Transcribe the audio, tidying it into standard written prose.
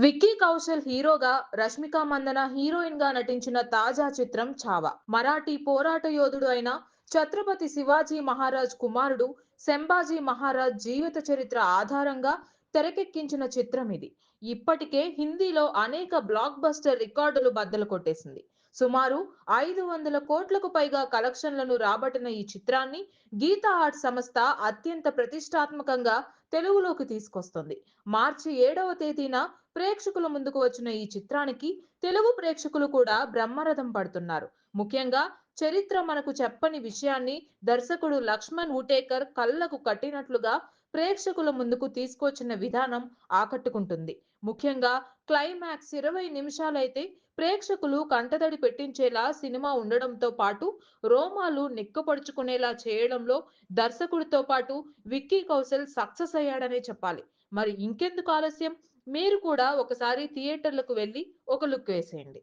విక్కీ కౌశల్ హీరోగా, రష్మిక మందన హీరోయిన్ గా నటించిన తాజా చిత్రం 'ఛావా'. మరాఠీ పోరాట యోధుడు అయిన ఛత్రపతి శివాజీ మహారాజ్ కుమారుడు శంభాజీ మహారాజ్ జీవిత చరిత్ర ఆధారంగా తెరకెక్కించిన చిత్రం ఇది. ఇప్పటికే హిందీలో అనేక బ్లాక్ బస్టర్ రికార్డులు బద్దలు కొట్టేసింది. సుమారు 500 కోట్లకు పైగా కలెక్షన్లను రాబట్టిన ఈ చిత్రాన్ని గీతా ఆర్ట్స్ సంస్థ అత్యంత ప్రతిష్టాత్మకంగా తెలుగులోకి తీసుకొస్తుంది. మార్చి 7వ తేదీన ప్రేక్షకుల ముందుకు వచ్చిన ఈ చిత్రానికి తెలుగు ప్రేక్షకులు కూడా బ్రహ్మరథం పడుతున్నారు. ముఖ్యంగా చరిత్ర మనకు చెప్పని విషయాన్ని దర్శకుడు లక్ష్మణ్ ఉటేకర్ కళ్ళకు కట్టినట్లుగా ప్రేక్షకుల ముందుకు తీసుకొచ్చిన విధానం ఆకట్టుకుంటుంది. ముఖ్యంగా క్లైమాక్స్ 20 నిమిషాలైతే ప్రేక్షకులు కంటతడి పెట్టించేలా సినిమా ఉండడంతో పాటు రోమాలు నిక్కపొడుచుకునేలా చేయడంలో దర్శకుడితో పాటు విక్కీ కౌశల్ సక్సెస్ అయ్యాడనే చెప్పాలి. మరి ఇంకెందుకు ఆలస్యం? మీరు కూడా ఒకసారి థియేటర్లకు వెళ్లి ఒక లుక్ వేసేయండి.